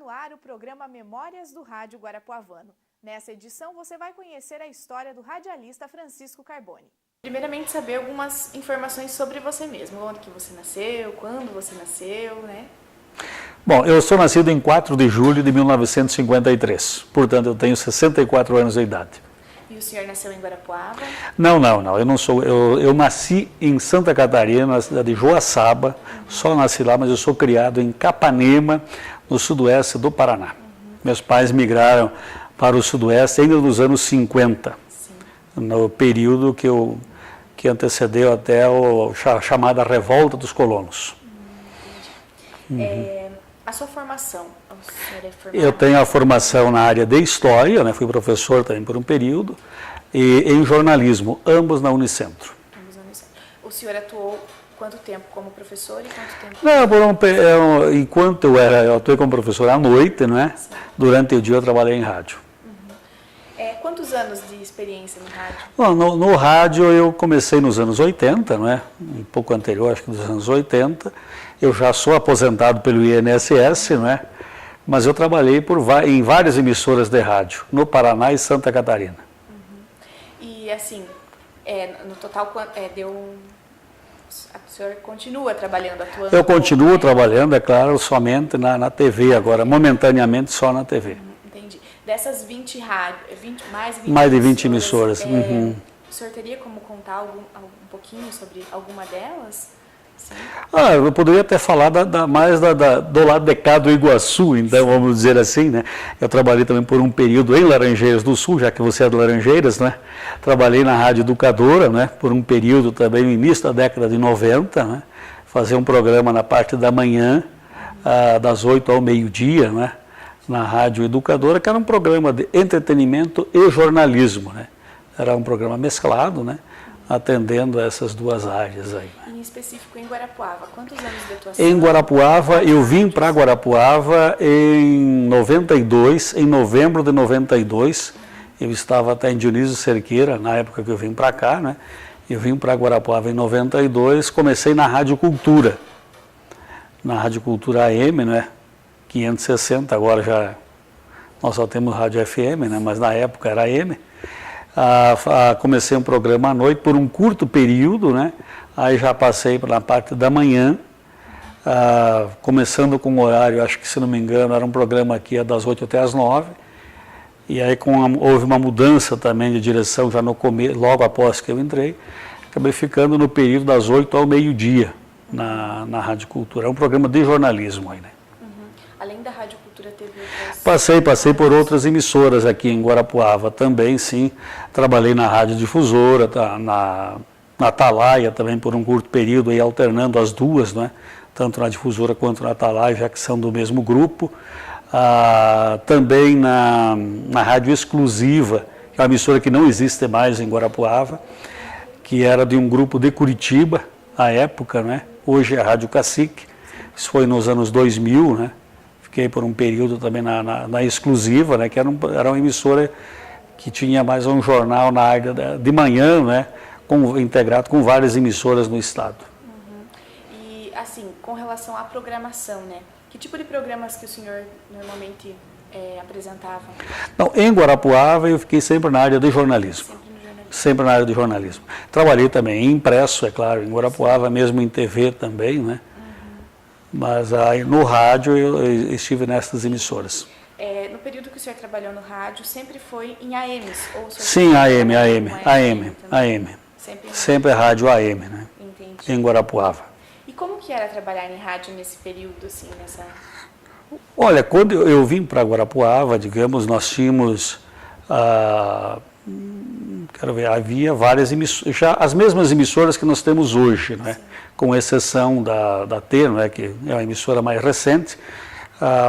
no ar o programa Memórias do Rádio Guarapuavano. Nessa edição você vai conhecer a história do radialista Francisco Carbone. Primeiramente, saber algumas informações sobre você mesmo. Onde que você nasceu, quando você nasceu, né? Bom, eu sou nascido em 4 de julho de 1953, portanto eu tenho 64 anos de idade. E o senhor nasceu em Guarapuava? Não, eu não sou, eu nasci em Santa Catarina, na cidade de Joaçaba, só nasci lá, mas eu sou criado em Capanema, no sudoeste do Paraná. Meus pais migraram para o sudoeste ainda nos anos 50, no período que antecedeu até a chamada Revolta dos Colonos. A sua formação? O senhor é formado? Eu tenho a formação na área de História, né, fui professor também por um período, e em jornalismo, ambos na Unicentro. O senhor atuou quanto tempo como professor e quanto tempo? Não, enquanto eu atuei como professor à noite, né, durante o dia eu trabalhei em rádio. Quantos anos de experiência no rádio? Bom, no rádio eu comecei nos anos 80, né, um pouco anterior, acho que dos anos 80. Eu já sou aposentado pelo INSS, né, mas eu trabalhei em várias emissoras de rádio, no Paraná e Santa Catarina. E assim, no total, o senhor continua trabalhando, atuando? Eu continuo trabalhando, é claro, somente na TV agora, momentaneamente só na TV. Entendi. Dessas 20 rádios, mais de 20 emissoras. O senhor teria como contar um pouquinho sobre alguma delas? Sim. Eu poderia até falar mais do lado de cá do Iguaçu, então vamos dizer assim, né? Eu trabalhei também por um período em Laranjeiras do Sul, já que você é de Laranjeiras, né? Trabalhei na Rádio Educadora, né? Por um período também no início da década de 90, né? Fazia um programa na parte da manhã, das 8 ao meio-dia, né? Na Rádio Educadora, que era um programa de entretenimento e jornalismo, né? Era um programa mesclado, né? Atendendo a essas duas áreas aí. Em específico em Guarapuava, quantos anos de atuação? Em Guarapuava, eu vim para Guarapuava em 92, em novembro de 92, eu estava até em Dionísio Cerqueira, na época que eu vim para cá, né? Eu vim para Guarapuava em 92, comecei na Rádio Cultura, na Rádio Cultura AM, né? 560, agora já nós só temos Rádio FM, né? Mas na época era AM. Comecei um programa à noite por um curto período, né? Aí já passei na parte da manhã, começando com o horário, acho que se não me engano, era um programa aqui das 8 até as 9. E aí houve uma mudança também de direção já logo após que eu entrei. Acabei ficando no período das 8 ao meio-dia na Rádio Cultura. É um programa de jornalismo aí, né? Além da Rádio Cultura, teve outras... Passei por outras emissoras aqui em Guarapuava também, sim. Trabalhei na Rádio Difusora, na Atalaia também por um curto período, aí alternando as duas, né? Tanto na Difusora quanto na Atalaia, já que são do mesmo grupo. Também na Rádio Exclusiva, que é uma emissora que não existe mais em Guarapuava, que era de um grupo de Curitiba, à época, né? Hoje é a Rádio Cacique. Isso foi nos anos 2000, né? Fiquei por um período também na Exclusiva, né, que era uma emissora que tinha mais um jornal na área de manhã, né, integrado com várias emissoras no estado. E assim, com relação à programação, né, que tipo de programas que o senhor normalmente apresentava? Não, em Guarapuava eu fiquei sempre na área de jornalismo. Sempre na área de jornalismo. Trabalhei também em impresso, é claro, em Guarapuava, mesmo em TV também, né? Mas aí no rádio eu estive nessas emissoras. No período que o senhor trabalhou no rádio, sempre foi em AMs? Sim, AM. Sempre rádio AM, né? Entendi. Em Guarapuava. E como que era trabalhar em rádio nesse período, assim, Olha, quando eu vim para Guarapuava, digamos, nós tínhamos... havia várias emissoras, já as mesmas emissoras que nós temos hoje, né? Com exceção da T, né? Que é uma emissora mais recente,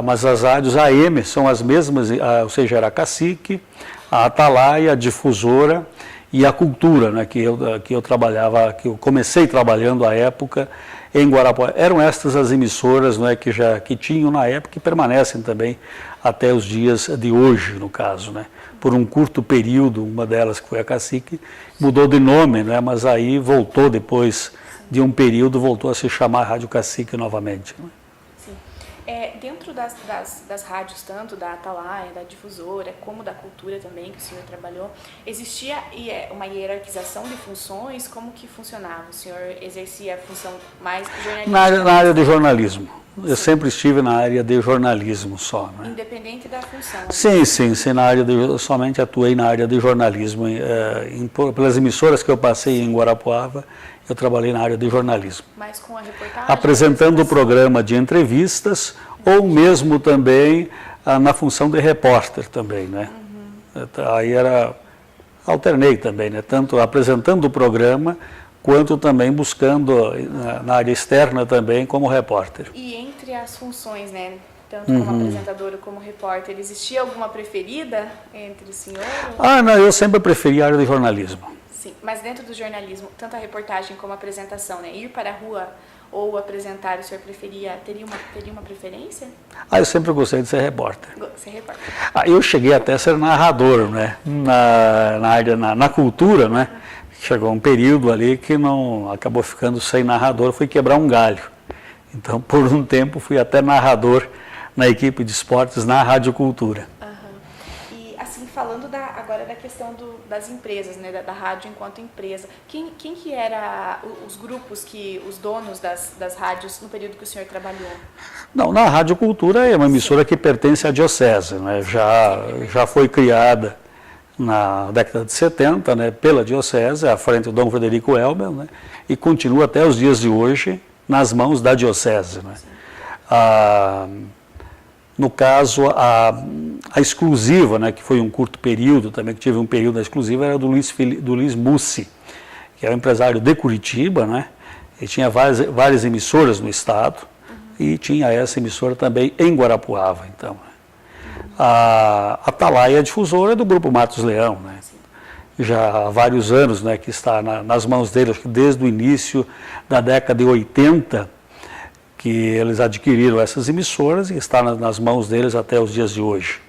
mas as rádios AM são as mesmas, ou seja, era a Cacique, a Atalaia, a Difusora e a Cultura, né? Que eu trabalhava, que eu comecei trabalhando à época em Guarapuava. Eram estas as emissoras, né? Que tinham na época e permanecem também até os dias de hoje, no caso, né? Por um curto período, uma delas que foi a Cacique, mudou de nome, né? Mas aí voltou depois de um período, voltou a se chamar Rádio Cacique novamente. Né? Sim. Dentro das rádios, tanto da Atalaia, da Difusora, como da Cultura também, que o senhor trabalhou, existia uma hierarquização de funções? Como que funcionava? O senhor exercia a função mais jornalística? Na área de jornalismo. Eu sempre estive na área de jornalismo só. Né? Independente da função? Sim, somente atuei na área de jornalismo. Pelas emissoras que eu passei em Guarapuava, eu trabalhei na área de jornalismo. Mas com a reportagem? Apresentando o programa de entrevistas ou mesmo também na função de repórter também, né? Aí alternei também, né? Tanto apresentando o programa, quanto também buscando na área externa também como repórter. E entre as funções, né? Tanto como apresentador como repórter, existia alguma preferida entre o senhor? Não, eu sempre preferi a área de jornalismo. Sim, mas dentro do jornalismo, tanto a reportagem como a apresentação, né? Ir para a rua ou apresentar, o senhor teria uma preferência? Eu sempre gostei de ser repórter. Ser repórter. Eu cheguei até a ser narrador, né? Na cultura, né? Chegou um período ali que não acabou ficando sem narrador, fui quebrar um galho. Então, por um tempo, fui até narrador na equipe de esportes na Rádio Cultura. E, assim, falando agora da questão das empresas, né, da rádio enquanto empresa, quem que era os grupos, os donos das rádios no período que o senhor trabalhou? Não, na Rádio Cultura é uma emissora que pertence à Diocese, né? Já foi criada na década de 70, né, pela Diocese, à frente do Dom Frederico Elber, né, e continua até os dias de hoje nas mãos da Diocese. Né. No caso, a exclusiva, né, que foi um curto período, também que tive um período da exclusiva, era do Luiz Mussi, que é um empresário de Curitiba, né, e tinha várias emissoras no estado, e tinha essa emissora também em Guarapuava, então. A Atalaia Difusora é do Grupo Matos Leão, né? Já há vários anos, né, que está nas mãos deles, acho que desde o início da década de 80, que eles adquiriram essas emissoras e está nas mãos deles até os dias de hoje.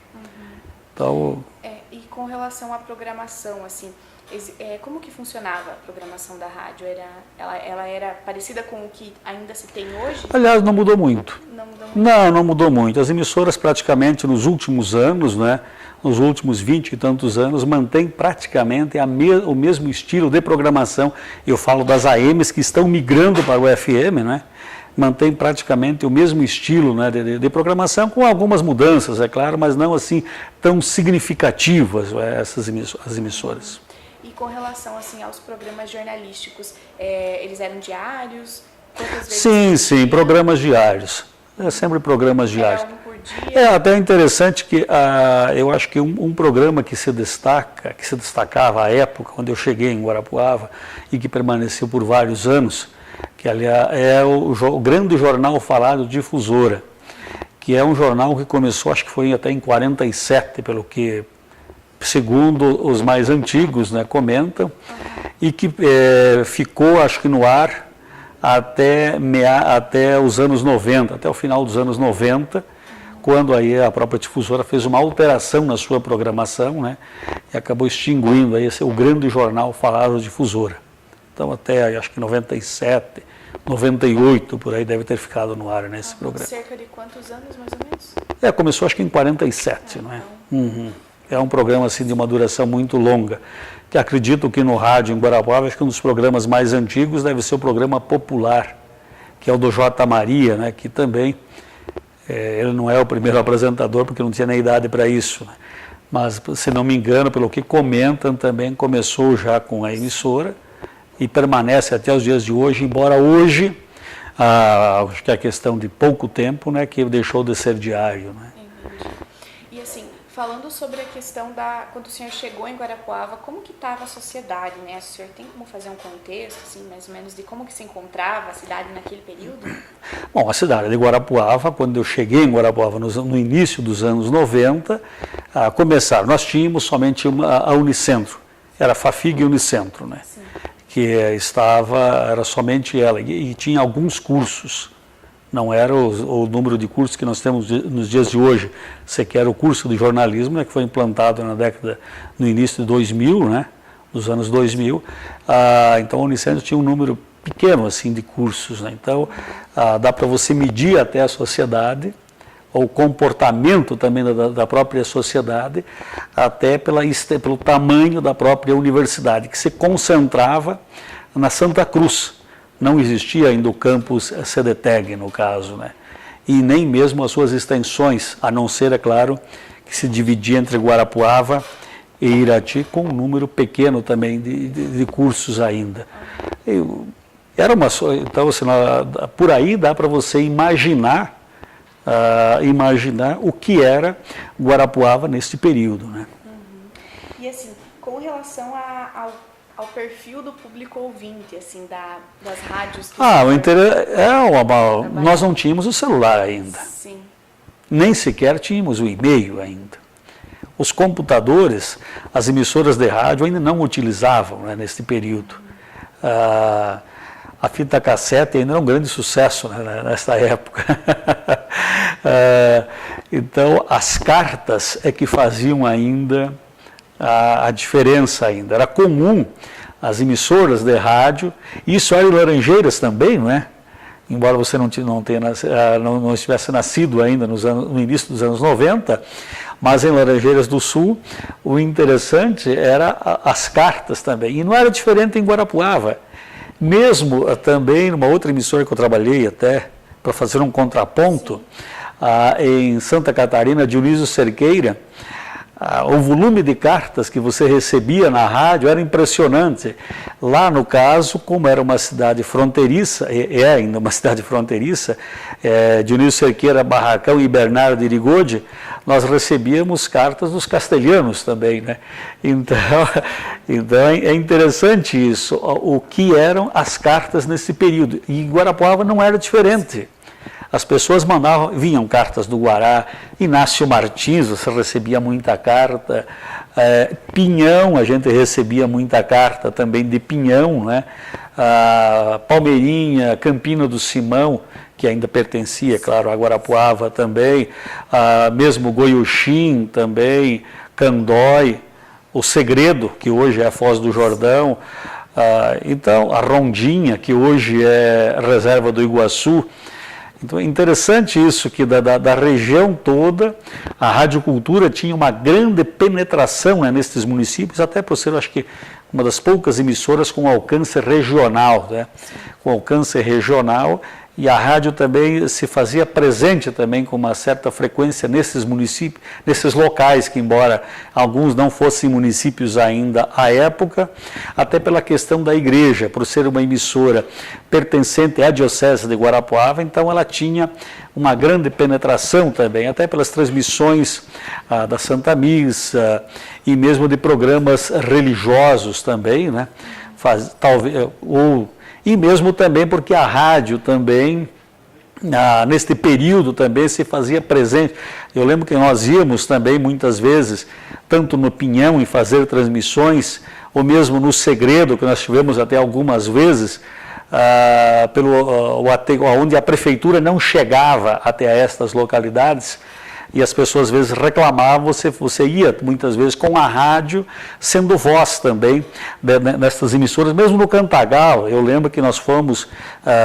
Então, e com relação à programação, assim, como que funcionava a programação da rádio? Ela era parecida com o que ainda se tem hoje? Aliás, não mudou muito. Não mudou muito? Não mudou muito. As emissoras praticamente nos últimos anos, né, nos últimos 20 e tantos anos, mantêm praticamente o mesmo estilo de programação. Eu falo das AMs que estão migrando para o FM, né? Mantém praticamente o mesmo estilo, né, de programação, com algumas mudanças, é claro, mas não assim tão significativas as emissoras. E com relação assim aos programas jornalísticos, eles eram diários? Sim, programas diários. Sempre programas diários. Era um por dia? É até interessante que eu acho que um programa que se destacava à época, quando eu cheguei em Guarapuava, e que permaneceu por vários anos, que aliás é o grande jornal falado Difusora, que é um jornal que começou, acho que foi até em 47, pelo que, segundo os mais antigos, né, comentam, e que ficou, acho que no ar até os anos 90, até o final dos anos 90, quando aí a própria Difusora fez uma alteração na sua programação, né, e acabou extinguindo aí o grande jornal falado Difusora. Então até acho que 97, 98, por aí deve ter ficado no ar nesse programa. Cerca de quantos anos, mais ou menos? Começou acho que em 47, não é? É um programa assim de uma duração muito longa, que acredito que no rádio em Guarapuava, acho que um dos programas mais antigos deve ser o programa Popular, que é o do J. Maria, né, que também, ele não é o primeiro apresentador, porque não tinha nem idade para isso, né? Mas, se não me engano, pelo que comentam, também começou já com a emissora e permanece até os dias de hoje, embora hoje, acho que é a questão de pouco tempo, né, que deixou de ser diário, né? E assim, falando sobre a questão quando o senhor chegou em Guarapuava, como que estava a sociedade, né? O senhor tem como fazer um contexto, assim, mais ou menos, de como que se encontrava a cidade naquele período? Bom, a cidade de Guarapuava, quando eu cheguei em Guarapuava no início dos anos 90, nós tínhamos somente a Unicentro, era a Fafig e Unicentro, né? Sim. Que era somente ela, e tinha alguns cursos. Não era o número de cursos que nós temos nos dias de hoje, sequer o curso de jornalismo, né, que foi implantado no início de 2000, né, dos anos 2000. Então a Unicentro tinha um número pequeno assim, de cursos, né, então dá para você medir até a sociedade o comportamento também da própria sociedade, até pelo tamanho da própria universidade, que se concentrava na Santa Cruz. Não existia ainda o campus CDTEG, no caso, né? E nem mesmo as suas extensões, a não ser, é claro, que se dividia entre Guarapuava e Irati, com um número pequeno também de cursos ainda. Então, assim, por aí dá para você imaginar o que era Guarapuava nesse período, né? E assim, com relação ao perfil do público ouvinte, assim, das rádios que nós não tínhamos o celular ainda. Sim. Nem sequer tínhamos o e-mail ainda. Os computadores, as emissoras de rádio ainda não utilizavam, né, nesse período. A fita cassete ainda era um grande sucesso, né, nessa época. Então, as cartas é que faziam ainda a diferença ainda. Era comum as emissoras de rádio, isso era em Laranjeiras também, não é? Embora você não estivesse nascido ainda no início dos anos 90, mas em Laranjeiras do Sul, o interessante era as cartas também. E não era diferente em Guarapuava. Mesmo também numa outra emissora que eu trabalhei até, para fazer um contraponto, em Santa Catarina, Dionísio Cerqueira, o volume de cartas que você recebia na rádio era impressionante. Lá, no caso, como era uma cidade fronteiriça, é ainda uma cidade fronteiriça, Dionísio Cerqueira, Barracão e Bernardo Irigode, nós recebíamos cartas dos castelhanos também, né? Então é interessante isso, o que eram as cartas nesse período. E Guarapuava não era diferente. As pessoas vinham cartas do Guará, Inácio Martins, você recebia muita carta, Pinhão, a gente recebia muita carta também de Pinhão, né? Palmeirinha, Campina do Simão, que ainda pertencia, claro, a Guarapuava também, mesmo Goiuxim também, Candói, o Segredo, que hoje é a Foz do Jordão, então a Rondinha, que hoje é a reserva do Iguaçu. Então é interessante isso, que da região toda, a Rádio Cultura tinha uma grande penetração, né, nesses municípios, até por ser, acho que, uma das poucas emissoras com alcance regional, né? Com alcance regional, e a rádio também se fazia presente também com uma certa frequência nesses municípios, nesses locais que, embora alguns não fossem municípios ainda à época, até pela questão da igreja, por ser uma emissora pertencente à Diocese de Guarapuava, então ela tinha uma grande penetração também, até pelas transmissões da Santa Missa e mesmo de programas religiosos também, né? E mesmo também porque a rádio também, neste período também se fazia presente. Eu lembro que nós íamos também muitas vezes, tanto no Pinhão em fazer transmissões, ou mesmo no Segredo, que nós tivemos até algumas vezes, onde a prefeitura não chegava até estas localidades, e as pessoas às vezes reclamavam, você ia muitas vezes com a rádio, sendo voz também nessas emissoras, mesmo no Cantagal. Eu lembro que nós fomos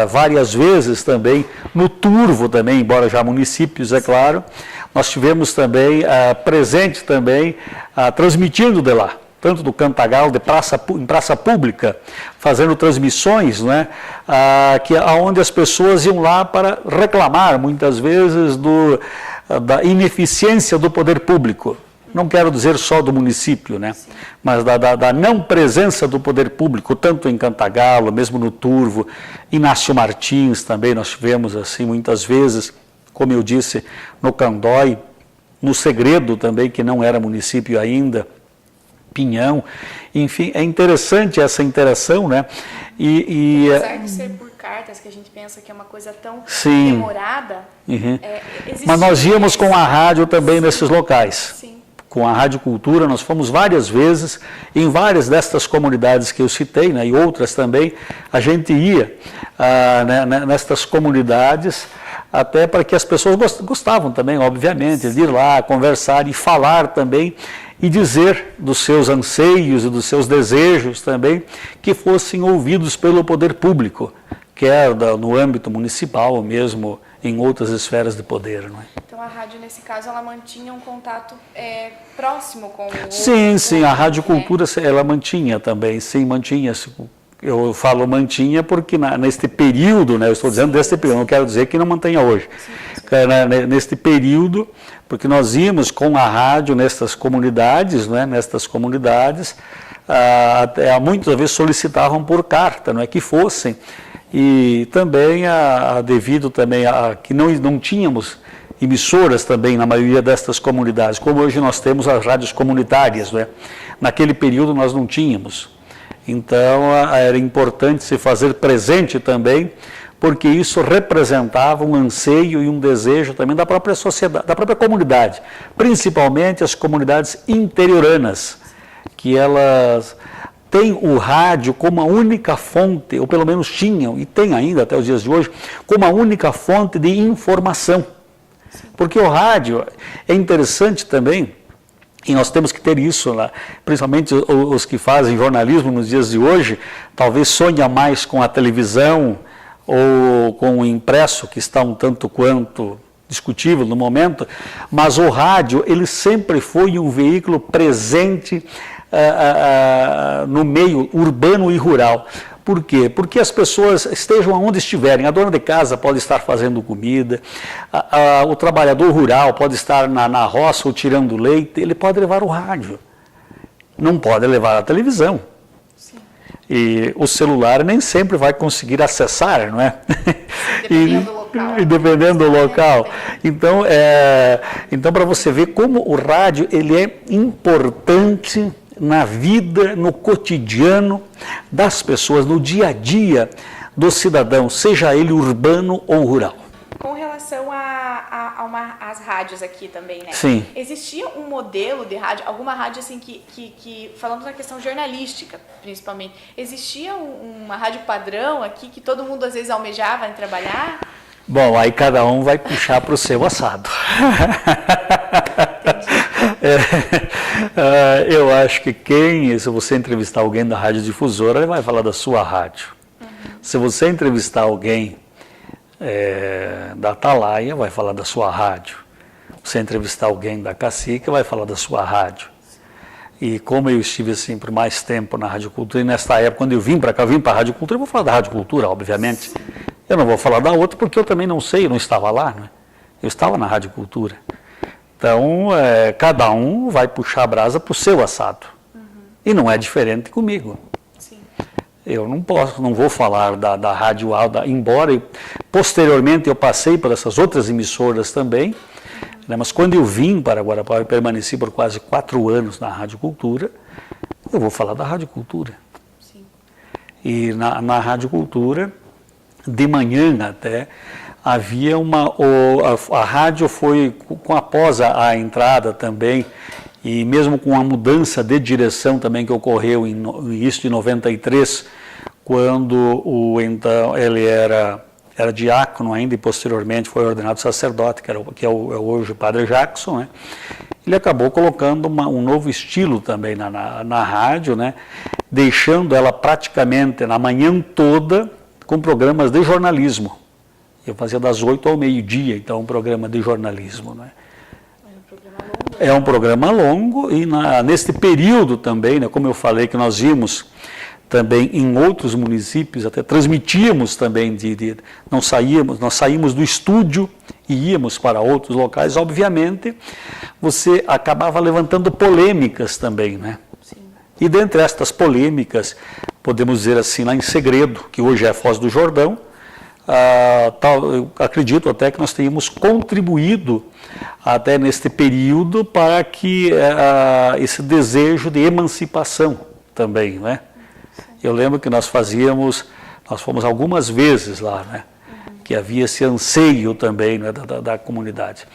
várias vezes também, no Turvo também, embora já municípios, é claro, nós tivemos também presente também, transmitindo de lá, tanto do Cantagal, em praça pública, fazendo transmissões, né, onde as pessoas iam lá para reclamar, muitas vezes, da ineficiência do poder público. Não quero dizer só do município, né? Sim. Mas da não presença do poder público, tanto em Cantagalo, mesmo no Turvo, Inácio Martins também nós tivemos assim muitas vezes, como eu disse, no Candói, no Segredo também, que não era município ainda, Pinhão, enfim, é interessante essa interação, né? Apesar de ser por cartas, que a gente pensa que é uma coisa tão demorada, mas nós íamos com a rádio também nesses locais. Sim. Com a Rádio Cultura, nós fomos várias vezes, em várias destas comunidades que eu citei, né, e outras também, a gente ia nestas comunidades, até para que as pessoas gostavam também, obviamente, de ir lá, conversar e falar também, e dizer dos seus anseios e dos seus desejos também, que fossem ouvidos pelo poder público, quer no âmbito municipal ou mesmo em outras esferas de poder. Não é? Então, Então a rádio, nesse caso, ela mantinha um contato próximo com o... Sim, a Rádio Cultura, ela mantinha também, sim, mantinha-se. Eu falo mantinha porque neste período, né, eu estou dizendo deste período, não quero dizer que não mantenha hoje. Neste período, porque nós íamos com a rádio nestas comunidades, né, muitas vezes solicitavam por carta, não é que fossem, e também devido também a que não tínhamos emissoras também na maioria destas comunidades, como hoje nós temos as rádios comunitárias, não é? Naquele período nós não tínhamos. Então, era importante se fazer presente também, porque isso representava um anseio e um desejo também da própria sociedade, da própria comunidade, principalmente as comunidades interioranas, que elas têm o rádio como a única fonte, ou pelo menos tinham, e tem ainda até os dias de hoje, como a única fonte de informação. Porque o rádio é interessante também, e nós temos que ter isso lá, principalmente os que fazem jornalismo nos dias de hoje, talvez sonham mais com a televisão ou com o impresso, que está um tanto quanto discutível no momento, mas o rádio, ele sempre foi um veículo presente no meio urbano e rural. Por quê? Porque as pessoas estejam onde estiverem, a dona de casa pode estar fazendo comida, o trabalhador rural pode estar na roça ou tirando leite, ele pode levar o rádio, não pode levar a televisão. Sim. E o celular nem sempre vai conseguir acessar, não é? Dependendo do local. Dependendo do local. Então para você ver como o rádio ele é importante na vida, no cotidiano das pessoas, no dia a dia do cidadão, seja ele urbano ou rural. Com relação às rádios aqui também, né? Sim. Existia um modelo de rádio, alguma rádio assim que falando na questão jornalística, principalmente, existia uma rádio padrão aqui que todo mundo às vezes almejava em trabalhar? Bom, aí cada um vai puxar para o seu assado. Eu acho que se você entrevistar alguém da radiodifusora, ele vai falar da sua rádio. Uhum. Se você entrevistar alguém da Atalaia, vai falar da sua rádio. Se você entrevistar alguém da Cacique, vai falar da sua rádio. E como eu estive assim por mais tempo na Rádio Cultura, e nesta época, quando eu vim para cá, eu vim para a Rádio Cultura, eu vou falar da Rádio Cultura, obviamente. Eu não vou falar da outra porque eu também não sei, eu não estava lá, né? Eu estava na Rádio Cultura. Então, cada um vai puxar a brasa para o seu assado. Uhum. E não é diferente comigo. Sim. Eu não vou falar da Rádio Alda, embora posteriormente eu passei por essas outras emissoras também, né, mas quando eu vim para Guarapuava e permaneci por quase 4 anos na Rádio Cultura, eu vou falar da Rádio Cultura. Sim. E na Rádio Cultura, de manhã até, havia a rádio foi, após a entrada também, e mesmo com a mudança de direção também que ocorreu no início de 93, quando ele era diácono ainda e posteriormente foi ordenado sacerdote, que é hoje o Padre Jackson, né? Ele acabou colocando um novo estilo também na rádio, né? Deixando ela praticamente na manhã toda com programas de jornalismo. Eu fazia das 8 ao meio-dia, então um programa de jornalismo, né? É um programa longo e neste período também, né, como eu falei que nós íamos também em outros municípios, até transmitíamos também, nós saímos do estúdio e íamos para outros locais, obviamente você acabava levantando polêmicas também, né? Sim. E dentre estas polêmicas, podemos dizer assim, lá em Segredo, que hoje é Foz do Jordão, eu acredito até que nós tenhamos contribuído até neste período para que esse desejo de emancipação também, né? Eu lembro que nós fomos algumas vezes lá, né? Que havia esse anseio também, né, da comunidade.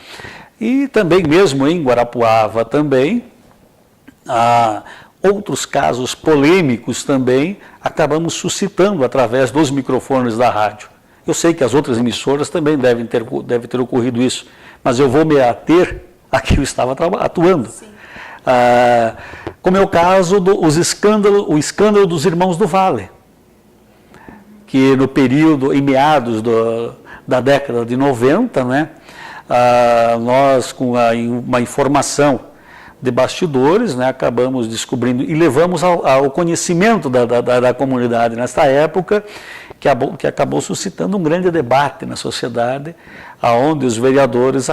E também mesmo em Guarapuava também, outros casos polêmicos também acabamos suscitando através dos microfones da rádio. Eu sei que as outras emissoras também deve ter ocorrido isso, mas eu vou me ater a que eu estava atuando. Como é o caso o escândalo dos Irmãos do Vale, que no período, em meados da década de 90, né, nós, com uma informação de bastidores, né, acabamos descobrindo e levamos ao conhecimento da comunidade nesta época, que acabou suscitando um grande debate na sociedade, aonde os vereadores,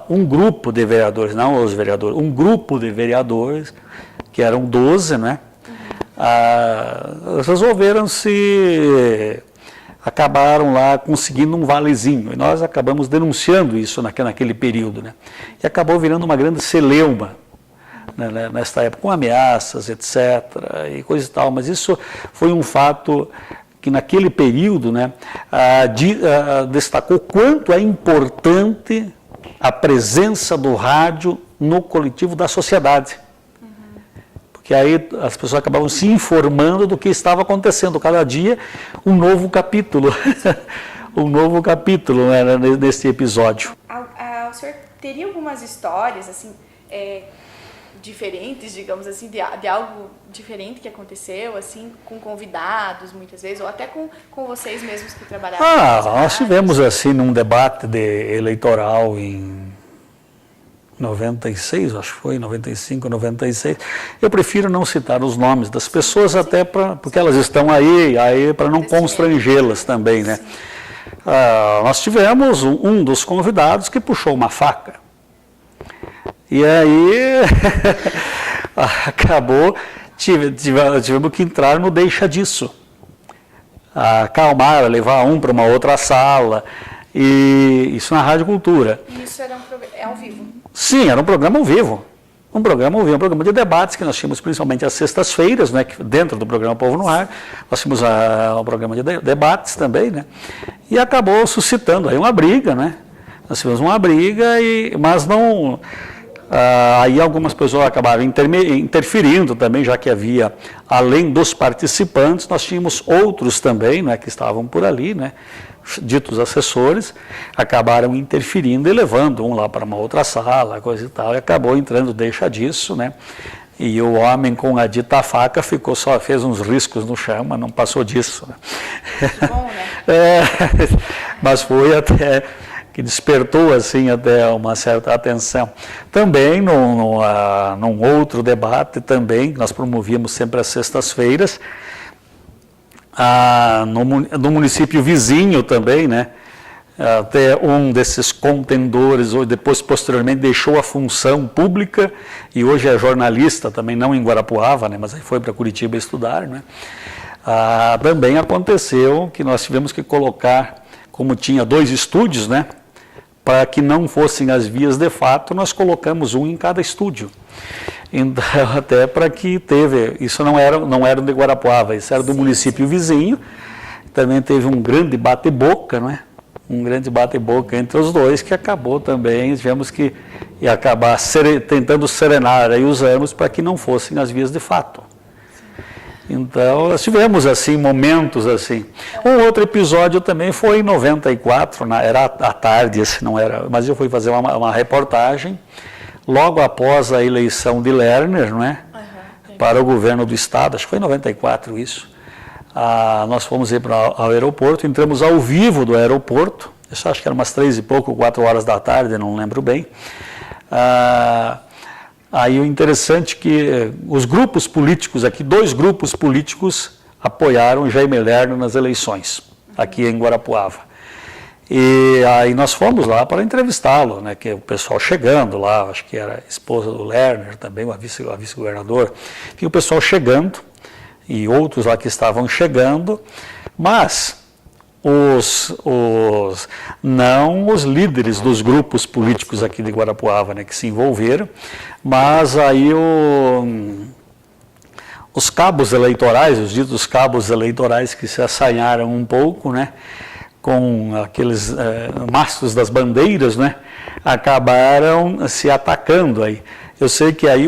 um grupo de vereadores, não os vereadores, um grupo de vereadores, que eram 12, né, resolveram acabaram lá conseguindo um valezinho, e nós acabamos denunciando isso naquele período, né, e acabou virando uma grande celeuma, né, nesta época, com ameaças, etc., e coisa e tal, mas isso foi um fato que naquele período, né, destacou quanto é importante a presença do rádio no coletivo da sociedade. Porque aí as pessoas acabavam se informando do que estava acontecendo. Cada dia um novo capítulo, um novo capítulo, né, nesse episódio. O senhor teria algumas histórias assim, diferentes, digamos assim, de algo diferente que aconteceu, assim, com convidados muitas vezes, ou até com vocês mesmos que trabalharam? Nós tivemos assim num debate eleitoral em 96, acho que foi, 95, 96. Eu prefiro não citar os nomes das pessoas, até porque elas estão aí para não constrangê-las também, né? Nós tivemos um dos convidados que puxou uma faca. E aí, acabou, tivemos que entrar no deixa disso. Acalmar, levar um para uma outra sala, e isso na Rádio Cultura. E isso era ao vivo? Sim, era um programa ao vivo. Um programa de debates que nós tínhamos principalmente às sextas-feiras, né, dentro do programa Povo no Ar. Nós tínhamos um programa de debates também, né, e acabou suscitando aí uma briga, né. Nós tivemos uma briga, mas não... aí algumas pessoas acabaram interferindo também, já que havia, além dos participantes, nós tínhamos outros também, né, que estavam por ali, né, ditos assessores, acabaram interferindo e levando um lá para uma outra sala, coisa e tal, e acabou entrando, deixa disso, né, e o homem com a dita faca fez uns riscos no chão, mas não passou disso. Né. Bom, né? Mas foi até... que despertou assim até uma certa atenção. Também num outro debate também, nós promovíamos sempre às sextas-feiras, no município vizinho também, né, até um desses contendores, depois posteriormente deixou a função pública e hoje é jornalista também, não em Guarapuava, né, mas aí foi para Curitiba estudar, né. Também aconteceu que nós tivemos que colocar, como tinha 2 estúdios, né, para que não fossem as vias de fato, nós colocamos um em cada estúdio. Então, até para que isso não era de Guarapuava, isso era do município vizinho, também teve um grande bate-boca, não é? Um grande bate-boca entre os dois, que acabou também, tivemos que acabar tentando serenar aí os ânimos para que não fossem as vias de fato. Então, nós tivemos, assim, momentos assim. Um outro episódio também foi em 94, era à tarde, não era, mas eu fui fazer uma reportagem, logo após a eleição de Lerner, não é? Para o governo do estado, acho que foi em 94 isso. Nós fomos ir ao aeroporto, entramos ao vivo do aeroporto, eu acho que era umas 3 e pouco, 4 horas da tarde, não lembro bem. Aí o interessante é que os grupos políticos aqui, 2 grupos políticos apoiaram Jaime Lerner nas eleições, aqui em Guarapuava. E aí nós fomos lá para entrevistá-lo, né, que o pessoal chegando lá, acho que era a esposa do Lerner também, a vice-governador, e o pessoal chegando, e outros lá que estavam chegando, mas... não os líderes dos grupos políticos aqui de Guarapuava, né, que se envolveram, mas aí os cabos eleitorais, os ditos cabos eleitorais que se assanharam um pouco, né, com aqueles mastros das bandeiras, né, acabaram se atacando aí. Eu sei que aí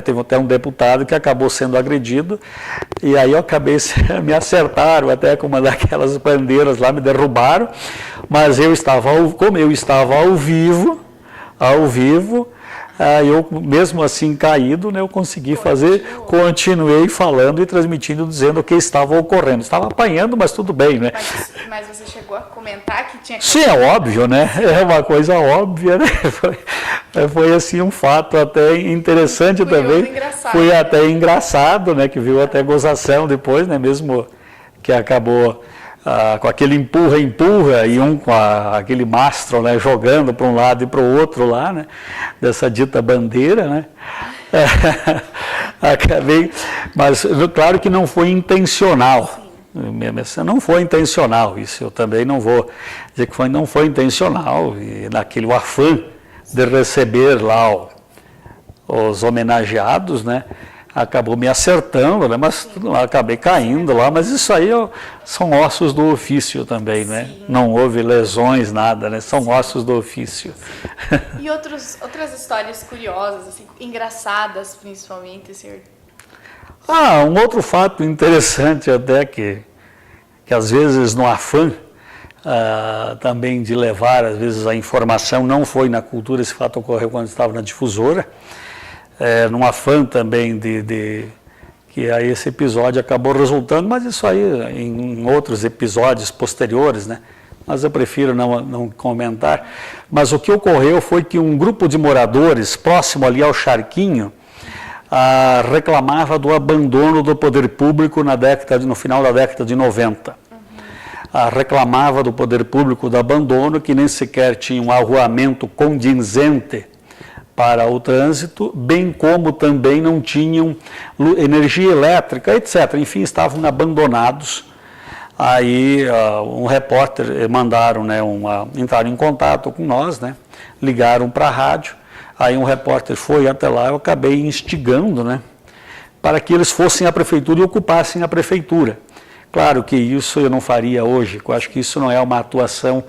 teve até um deputado que acabou sendo agredido, e aí eu acabei, me acertaram até com uma daquelas bandeiras lá, me derrubaram, mas como eu estava ao vivo, eu mesmo assim caído, né, eu consegui fazer, continuei falando e transmitindo, dizendo o que estava ocorrendo. Estava apanhando, mas tudo bem, né? Mas você chegou a comentar que tinha que... Sim, é óbvio, né? É uma coisa óbvia, né? Foi assim um fato até interessante também. Foi até engraçado, né? Que viu até gozação depois, né? Mesmo que acabou com aquele empurra e com aquele mastro, né? Jogando para um lado e para o outro lá, né? Dessa dita bandeira, né? Acabei, mas claro que não foi intencional. Não foi intencional, isso eu também não vou dizer que não foi intencional, e naquele afã de receber lá os homenageados, né, acabou me acertando, né, mas acabei caindo lá, mas isso aí são ossos do ofício também, né, não houve lesões, nada, né, são ossos do ofício. E outras histórias curiosas, assim, engraçadas principalmente, senhor? Um outro fato interessante até que às vezes no afã também de levar, às vezes a informação, não foi na cultura, esse fato ocorreu quando estava na difusora, num afã também que aí esse episódio acabou resultando, mas isso aí em outros episódios posteriores, né? Mas eu prefiro não comentar. Mas o que ocorreu foi que um grupo de moradores próximo ali ao Charquinho, reclamava do abandono do poder público no final da década de 90. Reclamava do poder público do abandono, que nem sequer tinha um arruamento condizente para o trânsito, bem como também não tinham energia elétrica, etc. Enfim, estavam abandonados. Aí um repórter mandaram, né, entraram em contato com nós, né, ligaram para a rádio. Aí um repórter foi até lá, eu acabei instigando, né, para que eles fossem à prefeitura e ocupassem a prefeitura. Claro que isso eu não faria hoje, eu acho que isso não é uma atuação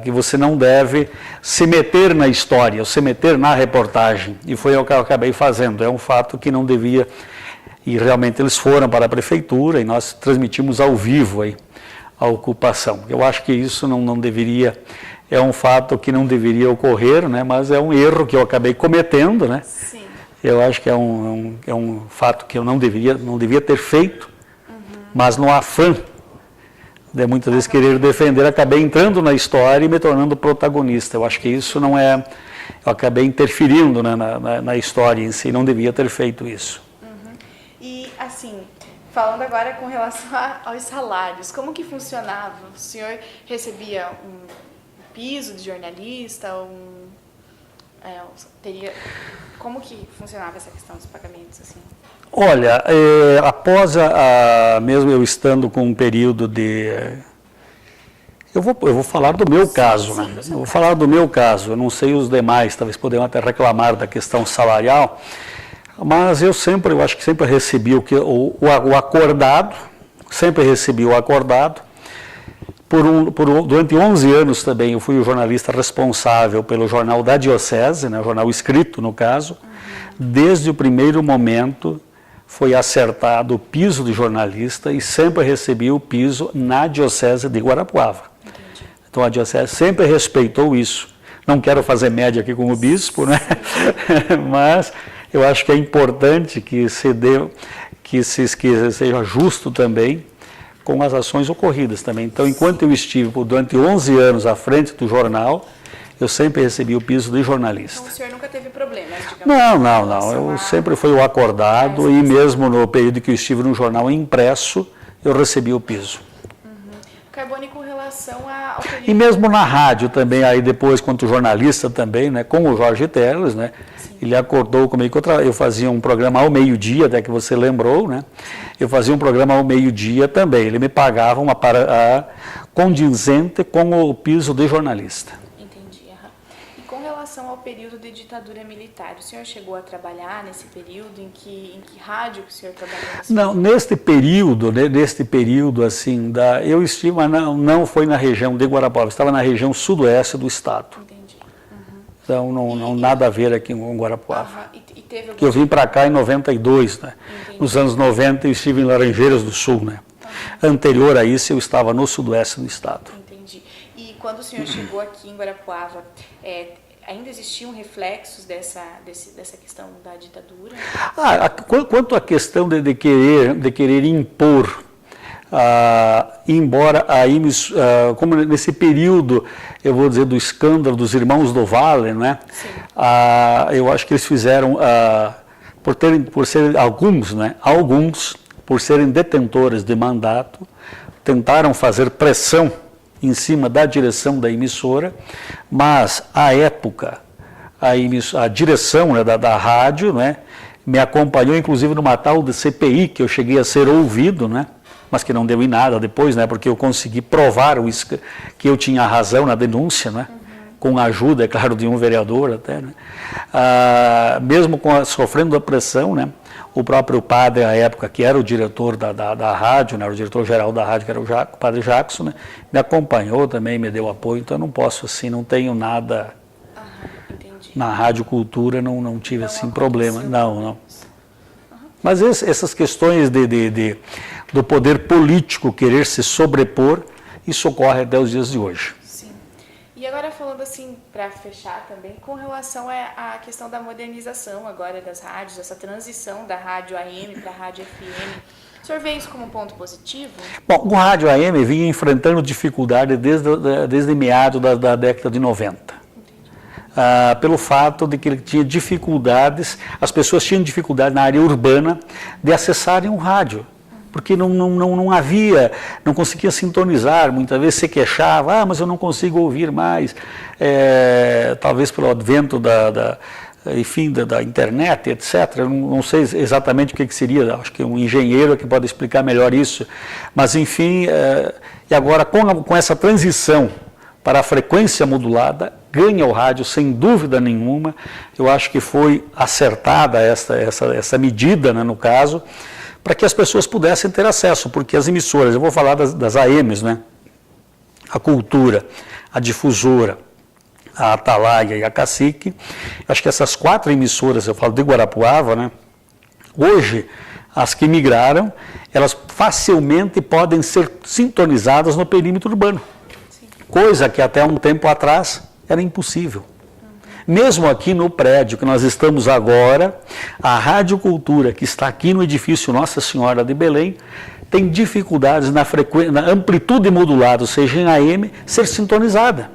que você não deve se meter na história, ou se meter na reportagem, e foi o que eu acabei fazendo, é um fato que não devia, e realmente eles foram para a prefeitura e nós transmitimos ao vivo aí a ocupação. Eu acho que isso não deveria... É um fato que não deveria ocorrer, né? Mas é um erro que eu acabei cometendo, né? Sim. Eu acho que é um fato que eu não devia ter feito, mas no afã de muitas vezes querer defender, acabei entrando na história e me tornando protagonista. Eu acho que isso não é... Eu acabei interferindo, né, na história em si, não devia ter feito isso. E, assim, falando agora com relação aos salários, como que funcionava? O senhor recebia um piso de jornalista, como que funcionava essa questão dos pagamentos, assim? Olha, após mesmo eu estando com um período de... Eu vou falar do meu caso, né? Eu vou falar do meu caso, eu não sei os demais, talvez poderiam até reclamar da questão salarial, mas eu acho que sempre recebi o acordado, sempre recebi o acordado. Durante 11 anos também eu fui o jornalista responsável pelo jornal da Diocese, né, o jornal escrito no caso. Desde o primeiro momento foi acertado o piso de jornalista e sempre recebi o piso na Diocese de Guarapuava. Entendi. Então a Diocese sempre respeitou isso. Não quero fazer média aqui com o bispo, né? Mas eu acho que é importante que seja justo também com as ações ocorridas também. Então, enquanto eu estive durante 11 anos à frente do jornal, eu sempre recebi o piso de jornalista. Então, o senhor nunca teve problemas? Não. Eu sempre fui o acordado e mesmo no período que eu estive no jornal impresso, eu recebi o piso. Carbone, com relação ao período... E mesmo na rádio também, aí depois, quanto jornalista também, né, com o Jorge Teles, né, ele acordou comigo, eu fazia um programa ao meio-dia, até que você lembrou, né, eu fazia um programa ao meio-dia também, ele me pagava condizente com o piso de jornalista. Entendi. E com relação ao período de ditadura militar, o senhor chegou a trabalhar nesse período? Em que rádio que o senhor trabalhou nesse Não, período? Neste período, assim, eu estive, mas não foi na região de Guarapuava, estava na região sudoeste do estado. Entendi. Então, não nada a ver aqui com Guarapuava. E teve eu vim para cá em 92, né? Entendi. Nos anos 90 eu estive em Laranjeiras do Sul, né? Anterior a isso eu estava no sudoeste do estado. Entendi. E quando o senhor chegou aqui em Guarapuava, ainda existiam reflexos dessa questão da ditadura? Quanto à questão de querer impor, embora como nesse período, eu vou dizer, do escândalo dos irmãos do Vale, né? Eu acho que eles fizeram, por serem alguns, né? Alguns, por serem detentores de mandato, tentaram fazer pressão em cima da direção da emissora, mas à época a direção, né, da rádio, né, me acompanhou inclusive numa tal de CPI que eu cheguei a ser ouvido, né, mas que não deu em nada depois, né, porque eu consegui provar que eu tinha razão na denúncia, né, com a ajuda, é claro, de um vereador até, né, mesmo sofrendo a pressão, né, o próprio padre, à época, que era o diretor da rádio, né, o diretor-geral da rádio, que era o padre Jackson, né, me acompanhou também, me deu apoio, então eu não posso, assim, não tenho nada. Na Rádio Cultura não tive, assim, problema. Não. Mas essas questões do poder político querer se sobrepor, isso ocorre até os dias de hoje. E agora falando assim, para fechar também, com relação à questão da modernização agora das rádios, essa transição da rádio AM para a rádio FM, o senhor vê isso como um ponto positivo? Bom, o rádio AM vinha enfrentando dificuldade desde meados da década de 90. Pelo fato de que ele tinha dificuldades, as pessoas tinham dificuldade na área urbana de acessarem o rádio. Porque não havia, não conseguia sintonizar, muitas vezes se queixava, mas eu não consigo ouvir mais, talvez pelo advento da internet, etc. Eu não sei exatamente o que seria, acho que um engenheiro é que pode explicar melhor isso, mas enfim, e agora com essa transição para a frequência modulada, ganha o rádio sem dúvida nenhuma. Eu acho que foi acertada essa medida, né, no caso, para que as pessoas pudessem ter acesso, porque as emissoras, eu vou falar das AMs, né? A Cultura, a Difusora, a Atalaia e a Cacique, acho que essas 4 emissoras, eu falo de Guarapuava, né? Hoje, as que migraram, elas facilmente podem ser sintonizadas no perímetro urbano, coisa que até um tempo atrás era impossível. Mesmo aqui no prédio que nós estamos agora, a Rádio Cultura, que está aqui no edifício Nossa Senhora de Belém, tem dificuldades na amplitude modulada, ou seja, em AM, ser sintonizada.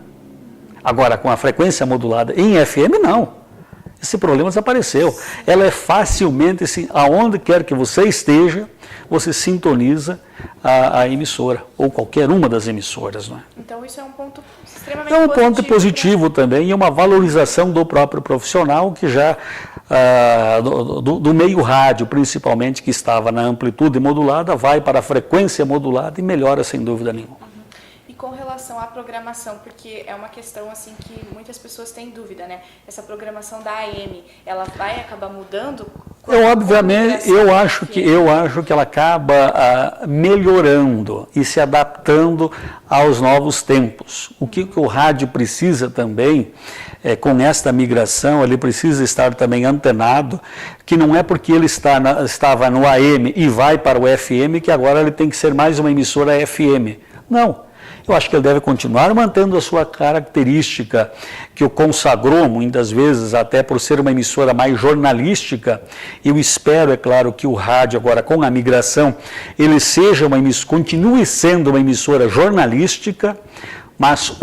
Agora, com a frequência modulada em FM, não. Esse problema desapareceu. Ela é facilmente, assim, aonde quer que você esteja, você sintoniza a emissora, ou qualquer uma das emissoras. Não é? Então isso é um ponto extremamente positivo. É um ponto positivo também, e uma valorização do próprio profissional, que já, do meio rádio, principalmente, que estava na amplitude modulada, vai para a frequência modulada e melhora sem dúvida nenhuma. Com relação à programação, porque é uma questão assim que muitas pessoas têm dúvida, né? Essa programação da AM, ela vai acabar mudando? Obviamente, eu acho que ela acaba melhorando e se adaptando aos novos tempos. O que o rádio precisa também, com esta migração, ele precisa estar também antenado, que não é porque ele estava no AM e vai para o FM que agora ele tem que ser mais uma emissora FM. Não. Eu acho que ele deve continuar mantendo a sua característica, que o consagrou muitas vezes até por ser uma emissora mais jornalística. Eu espero, é claro, que o rádio agora com a migração, ele continue sendo uma emissora jornalística, mas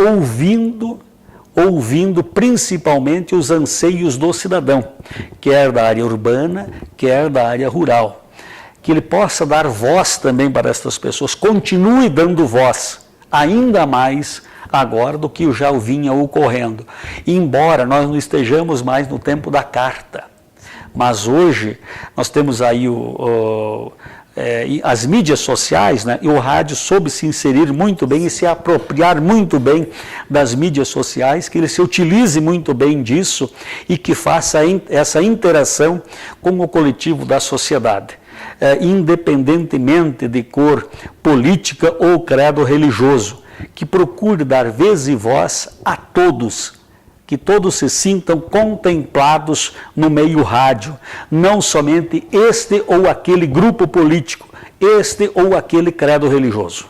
ouvindo principalmente os anseios do cidadão, quer da área urbana, quer da área rural. Que ele possa dar voz também para estas pessoas, continue dando voz, ainda mais agora do que já vinha ocorrendo. Embora nós não estejamos mais no tempo da carta, mas hoje nós temos aí as mídias sociais, né? E o rádio soube se inserir muito bem e se apropriar muito bem das mídias sociais, que ele se utilize muito bem disso e que faça essa interação com o coletivo da sociedade. Independentemente de cor política ou credo religioso, que procure dar vez e voz a todos, que todos se sintam contemplados no meio rádio, não somente este ou aquele grupo político, este ou aquele credo religioso.